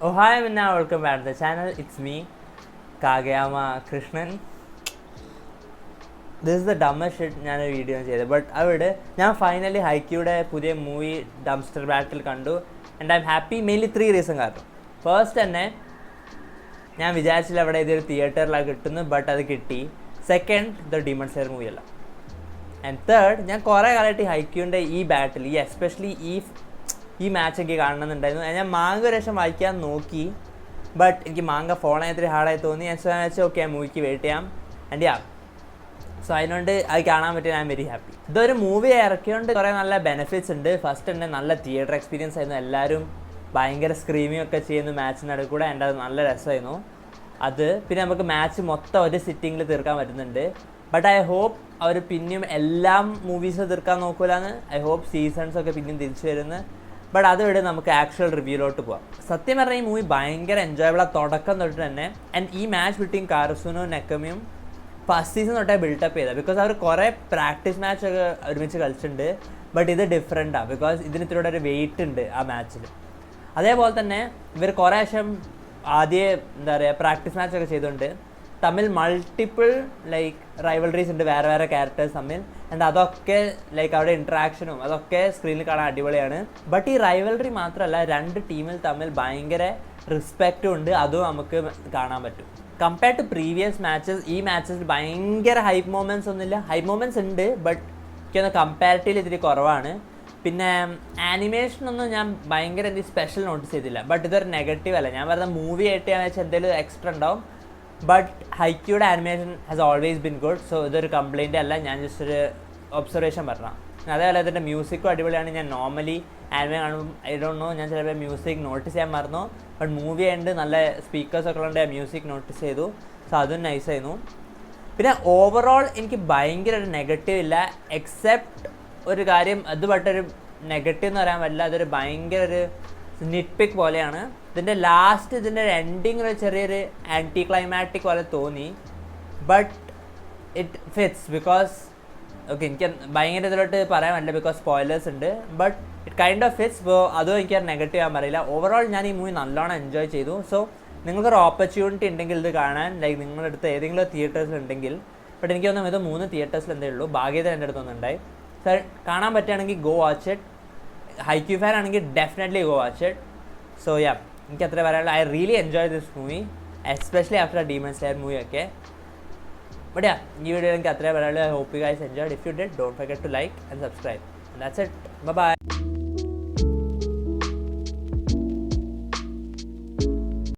Oh hi Minna, welcome back to the channel. It's me, Kageyama Krishnan. This is the dumbest shit ഞാനൊരു video ചെയ്തത്. But അവിടെ ഞാൻ finally ഹൈക്യൂടെ പുതിയ movie dumpster ബാറ്റിൽ കണ്ടു. And I am happy mainly 3 reason കാരണം. First തന്നെ ഞാൻ വിചാരിച്ചില്ല അവിടെ ഇതൊരു തിയേറ്ററിലാണ് കിട്ടുന്നു, ബട്ട് അത് കിട്ടി. സെക്കൻഡ് ദ ഡീമൺ സ്ലെയർ മൂവിയല്ല. ആൻഡ് തേർഡ്, ഞാൻ കുറേ കാലമായിട്ട് ഹൈക്യൂൻ്റെ ഈ ബാറ്റിൽ എസ്പെഷ്യലി ഈ മാച്ച് എനിക്ക് കാണണമെന്നുണ്ടായിരുന്നു. ഞാൻ മാങ്ക ഒരു ലക്ഷം വായിക്കാൻ നോക്കി, ബട്ട് എനിക്ക് മാങ്ക ഫോണായി ഇത്തിരി ഹാർഡായി തോന്നി. ഞാൻ വെച്ചാൽ ഓക്കെ, ആ മൂവിക്ക് വെയിറ്റ് ചെയ്യാം. ആൻഡ് സോ അതിനോണ്ട് അത് കാണാൻ പറ്റിയ ഐ എം വെരി ഹാപ്പി. ഇതൊരു മൂവി ഇറക്കിയോണ്ട് കുറേ നല്ല ബെനിഫിറ്റ്സ് ഉണ്ട്. ഫസ്റ്റ് തന്നെ നല്ല തിയേറ്റർ എക്സ്പീരിയൻസ് ആയിരുന്നു. എല്ലാവരും ഭയങ്കര സ്ക്രീമിങ് ഒക്കെ ചെയ്യുന്നു മാച്ചിനടുത്ത് കൂടെ. എൻ്റെ അത് നല്ല രസമായിരുന്നു അത്. പിന്നെ നമുക്ക് മാച്ച് മൊത്തം ഒരു സിറ്റിങ്ങിൽ തീർക്കാൻ പറ്റുന്നുണ്ട്. ബട്ട് ഐ ഹോപ്പ് അവർ പിന്നെയും എല്ലാ മൂവീസും തീർക്കാൻ നോക്കൂലെന്ന്. ഐ ഹോപ്പ് സീസൺസൊക്കെ പിന്നെയും തിരിച്ചു വരുന്നു. ബട്ട് അതുവിടെ നമുക്ക് ആക്ച്വൽ റിവ്യൂലോട്ട് പോകാം. സത്യം പറഞ്ഞാൽ ഈ മൂവി ഭയങ്കര എൻജോയബിളാണ് തുടക്കം തൊട്ട് തന്നെ. ആൻഡ് ഈ മാച്ച് ബിറ്റ്വീൻ കാർസുനോ നെക്കമിയും ഫസ്റ്റ് സീസൺ തൊട്ടേ ബിൽട്ടപ്പ് ചെയ്തത്. ബിക്കോസ് അവർ കുറേ പ്രാക്ടീസ് മാച്ചൊക്കെ ഒരുമിച്ച് കളിച്ചിട്ടുണ്ട്. ബട്ട് ഇത് ഡിഫറെൻറ്റാണ്, ബിക്കോസ് ഇതിന് ഇത്തിരി ഒരു വെയിറ്റ് ഉണ്ട് ആ മാച്ചിൽ. അതേപോലെ തന്നെ ഇവർ കുറേ വർഷം ആദ്യം എന്താ പറയുക പ്രാക്ടീസ് മാച്ചൊക്കെ ചെയ്തുകൊണ്ട് തമ്മിൽ മൾട്ടിപ്പിൾ റൈവൽറീസ് ഉണ്ട്, വേറെ വേറെ ക്യാരക്ടേഴ്സ് തമ്മിൽ. ആൻഡ് അതൊക്കെ അവിടെ ഇൻട്രാക്ഷനും അതൊക്കെ സ്ക്രീനിൽ കാണാൻ അടിപൊളിയാണ്. ബട്ട് ഈ റൈവൽറി മാത്രമല്ല, രണ്ട് ടീമിൽ തമ്മിൽ ഭയങ്കര റെസ്പെക്റ്റും ഉണ്ട്. അതും നമുക്ക് കാണാൻ പറ്റും. കമ്പയർഡ് ടു പ്രീവിയസ് മാച്ചസ്, ഈ മാച്ചസിൽ ഭയങ്കര ഹൈപ്പ് മൊമെൻറ്റ്സ് ഒന്നുമില്ല. ഹൈപ്പ് മൊമെൻറ്റ്സ് ഉണ്ട്, ബട്ട് എനിക്കൊന്ന് കമ്പാരിറ്റീവ്ലി ഇതിരി കുറവാണ്. പിന്നെ ആനിമേഷനൊന്നും ഞാൻ ഭയങ്കര എന്തെങ്കിലും സ്പെഷ്യൽ നോട്ടീസ് ചെയ്തില്ല. ബട്ട് ഇതൊരു നെഗറ്റീവ് അല്ല. ഞാൻ പറഞ്ഞ മൂവി ആയിട്ട് ഞാൻ വെച്ചാൽ എന്തെങ്കിലും എക്സ്ട്രാ ഉണ്ടാവും. ബട്ട് ഹൈക്യൂടെ animation has always been good. So ഇതൊരു കംപ്ലയിൻ്റ് അല്ല, ഞാൻ ജസ്റ്റ് ഒരു ഒബ്സർവേഷൻ പറഞ്ഞതാണ്. അതേപോലെ ഇതിൻ്റെ മ്യൂസിക്കും അടിപൊളിയാണ്. ഞാൻ നോർമലി ആനിമേ കാണുമ്പോൾ ഐ ഡോണ്ട് നോ, ഞാൻ ചിലപ്പോൾ മ്യൂസിക് നോട്ടീസ് ചെയ്യാൻ മറന്നു. ബട്ട് മൂവി ആയതുകൊണ്ട് നല്ല സ്പീക്കേഴ്സൊക്കെ ഉള്ളതുകൊണ്ട് ആ മ്യൂസിക് നോട്ടീസ് ചെയ്തു. സോ അതും നൈസായിരുന്നു. പിന്നെ ഓവറോൾ എനിക്ക് ഭയങ്കര ഒരു നെഗറ്റീവ് ഇല്ല, എക്സെപ്റ്റ് ഒരു കാര്യം. അത് ബട്ടൊരു നെഗറ്റീവ് എന്ന് പറയാൻ പറ്റില്ല, അതൊരു ഭയങ്കര ഒരു നിറ്റ് പിക്ക് പോലെയാണ്. ഇതിൻ്റെ ലാസ്റ്റ് ഇതിൻ്റെ ഒരു എൻഡിങ് ഒരു ചെറിയൊരു ആൻറ്റി ക്ലൈമാറ്റിക് പോലെ തോന്നി. But it fits because okay, എനിക്ക് ഭയങ്കര ഇതിലോട്ട് പറയാൻ പറ്റില്ല ബിക്കോസ് സ്പോയിലേഴ്സ് ഉണ്ട്. But it kind of fits. അപ്പോൾ അതും എനിക്ക് നെഗറ്റീവ് ആകാൻ പറയില്ല. ഓവറോൾ ഞാൻ ഈ മൂവി നല്ലോണം എൻജോയ് ചെയ്തു. സോ നിങ്ങൾക്കൊരു ഓപ്പർച്യൂണിറ്റി ഉണ്ടെങ്കിൽ ഇത് കാണാൻ, നിങ്ങളുടെ അടുത്ത് ഏതെങ്കിലും തിയേറ്റേഴ്സിലുണ്ടെങ്കിൽ. ബട്ട് എനിക്ക് തോന്നുന്നു ഇത് 3 തിയേറ്റേഴ്സിൽ എന്തേ ഉള്ളൂ, ഭാഗ്യത എൻ്റെ അടുത്തൊന്നുണ്ടായി. സോ കാണാൻ പറ്റുകയാണെങ്കിൽ go watch it. HeiQ fan ആണെങ്കിൽ definitely go watch it. So എനിക്ക് അത്ര പറയാനുള്ളൂ. I really enjoy this movie, especially after demon slayer movie ഒക്കെ. But ഈ വീഡിയോ എനിക്ക് അത്രേ പറയാനുള്ളൂ. I hope you guys enjoyed. If you did, don't forget to like and subscribe. And that's it. Bye bye.